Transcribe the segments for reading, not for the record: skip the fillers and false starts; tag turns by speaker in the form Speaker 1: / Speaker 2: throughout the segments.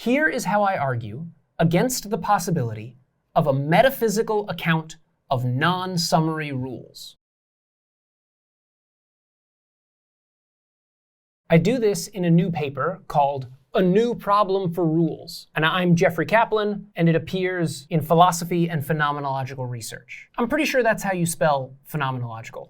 Speaker 1: Here is how I argue against the possibility of a metaphysical account of non-summary rules. I do this in a new paper called A New Problem for Rules. And I'm Jeffrey Kaplan, and it appears in Philosophy and Phenomenological Research. I'm pretty sure that's how you spell phenomenological.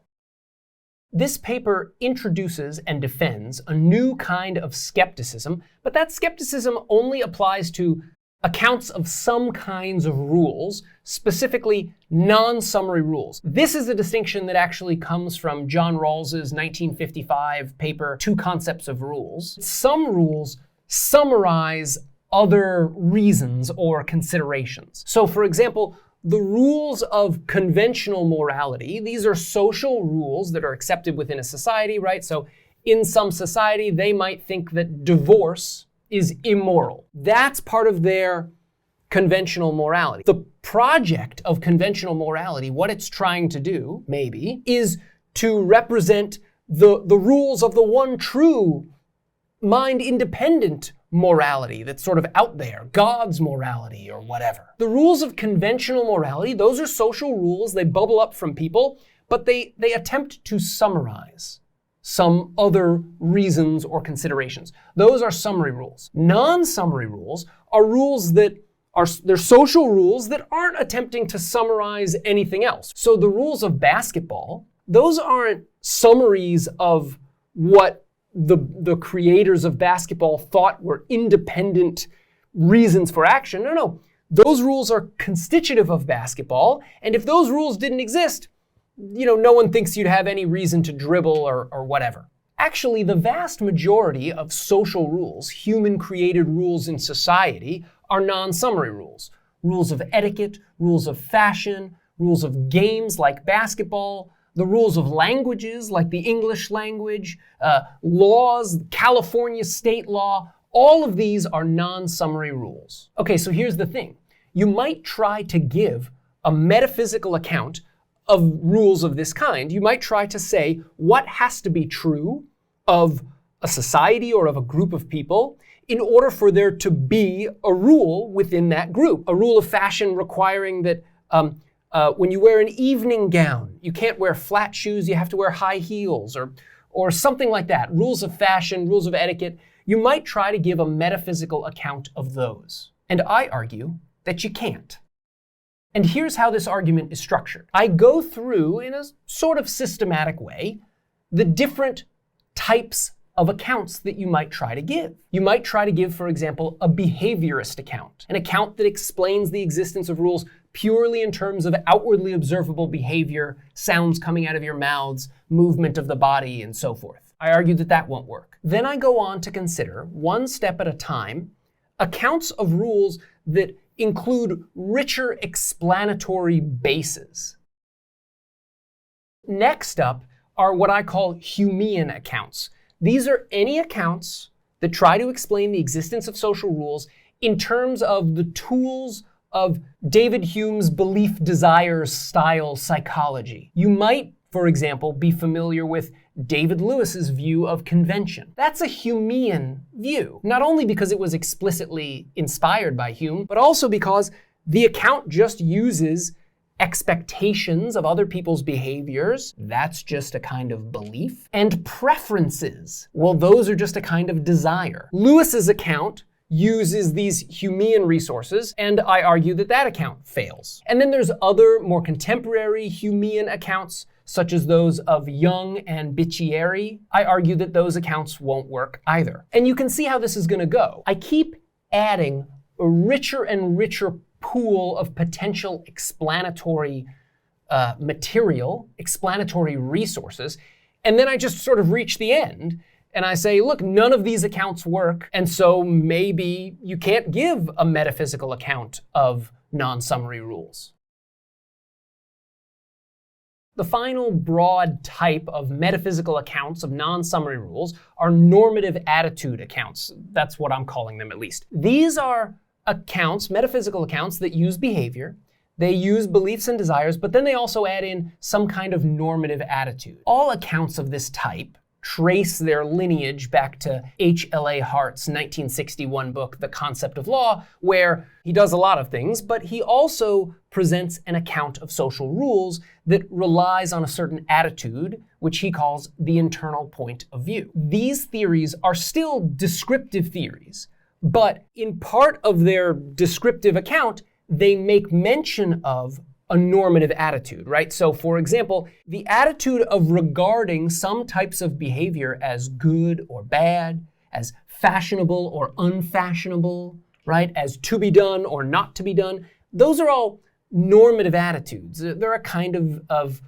Speaker 1: This paper introduces and defends a new kind of skepticism, but that skepticism only applies to accounts of some kinds of rules, specifically non-summary rules. This is a distinction that actually comes from John Rawls's 1955 paper, Two Concepts of Rules. Some rules summarize other reasons or considerations. So for example, the rules of conventional morality, these are social rules that are accepted within a society, right? So in some society, they might think that divorce is immoral. That's part of their conventional morality. The project of conventional morality, what it's trying to do, maybe, is to represent the rules of the one true mind-independent morality that's sort of out there, God's morality or whatever. The rules of conventional morality, those are social rules. They bubble up from people, but they attempt to summarize some other reasons or considerations. Those are summary rules. Non-summary rules are rules that they're social rules that aren't attempting to summarize anything else. So the rules of basketball, those aren't summaries of what the creators of basketball thought were independent reasons for action. No. Those rules are constitutive of basketball, and if those rules didn't exist, no one thinks you'd have any reason to dribble or whatever. Actually, the vast majority of social rules, human-created rules in society, are non-summary rules. Rules of etiquette, rules of fashion, rules of games like basketball, the rules of languages like the English language, laws, California state law, all of these are non-summary rules. Okay, so here's the thing. You might try to give a metaphysical account of rules of this kind. You might try to say what has to be true of a society or of a group of people in order for there to be a rule within that group. A rule of fashion requiring that when you wear an evening gown, you can't wear flat shoes, you have to wear high heels or something like that. Rules of fashion, rules of etiquette. You might try to give a metaphysical account of those. And I argue that you can't. And here's how this argument is structured. I go through, in a sort of systematic way, the different types of accounts that you might try to give. You might try to give, for example, a behaviorist account, an account that explains the existence of rules purely in terms of outwardly observable behavior, sounds coming out of your mouths, movement of the body, and so forth. I argue that that won't work. Then I go on to consider, one step at a time, accounts of rules that include richer explanatory bases. Next up are what I call Humean accounts. These are any accounts that try to explain the existence of social rules in terms of the tools of David Hume's belief desires style psychology. You might, for example, be familiar with David Lewis's view of convention. That's a Humean view, not only because it was explicitly inspired by Hume, but also because the account just uses expectations of other people's behaviors. That's just a kind of belief. And preferences. Well, those are just a kind of desire. Lewis's account uses these Humean resources, and I argue that that account fails. And then there's other more contemporary Humean accounts, such as those of Jung and Bicchieri. I argue that those accounts won't work either. And you can see how this is going to go. I keep adding a richer and richer pool of potential explanatory material, explanatory resources, and then I just sort of reach the end and I say, look, none of these accounts work, and so maybe you can't give a metaphysical account of non-summary rules. The final broad type of metaphysical accounts of non-summary rules are normative attitude accounts. That's what I'm calling them, at least. These are accounts, metaphysical accounts, that use behavior. They use beliefs and desires, but then they also add in some kind of normative attitude. All accounts of this type trace their lineage back to H.L.A. Hart's 1961 book, The Concept of Law, where he does a lot of things, but he also presents an account of social rules that relies on a certain attitude, which he calls the internal point of view. These theories are still descriptive theories, but in part of their descriptive account, they make mention of a normative attitude, right? So for example, the attitude of regarding some types of behavior as good or bad, as fashionable or unfashionable, right? As to be done or not to be done, those are all normative attitudes. They're a kind of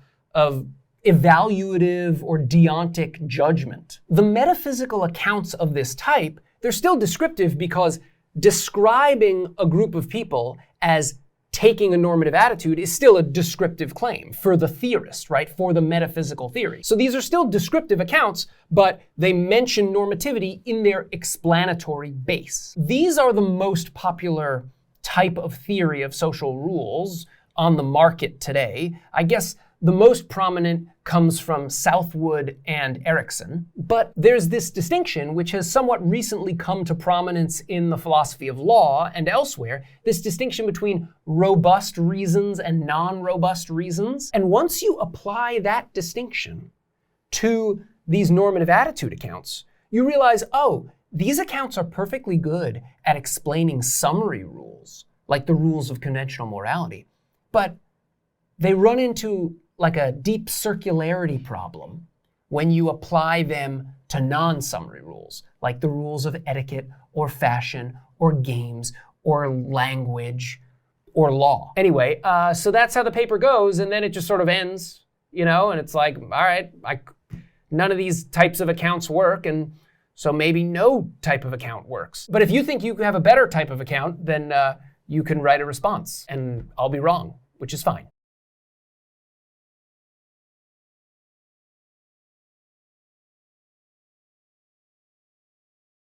Speaker 1: evaluative or deontic judgment. The metaphysical accounts of this type, they're still descriptive because describing a group of people as taking a normative attitude is still a descriptive claim for the theorist, right? For the metaphysical theory. So these are still descriptive accounts, but they mention normativity in their explanatory base. These are the most popular type of theory of social rules on the market today. I guess the most prominent comes from Southwood and Erickson, but there's this distinction which has somewhat recently come to prominence in the philosophy of law and elsewhere, this distinction between robust reasons and non-robust reasons. And once you apply that distinction to these normative attitude accounts, you realize, oh, these accounts are perfectly good at explaining summary rules, like the rules of conventional morality, but they run into like a deep circularity problem when you apply them to non-summary rules, like the rules of etiquette or fashion or games or language or law. Anyway, so that's how the paper goes, and then it just sort of ends, and it's like, all right, none of these types of accounts work, and so maybe no type of account works. But if you think you have a better type of account, then you can write a response, and I'll be wrong, which is fine.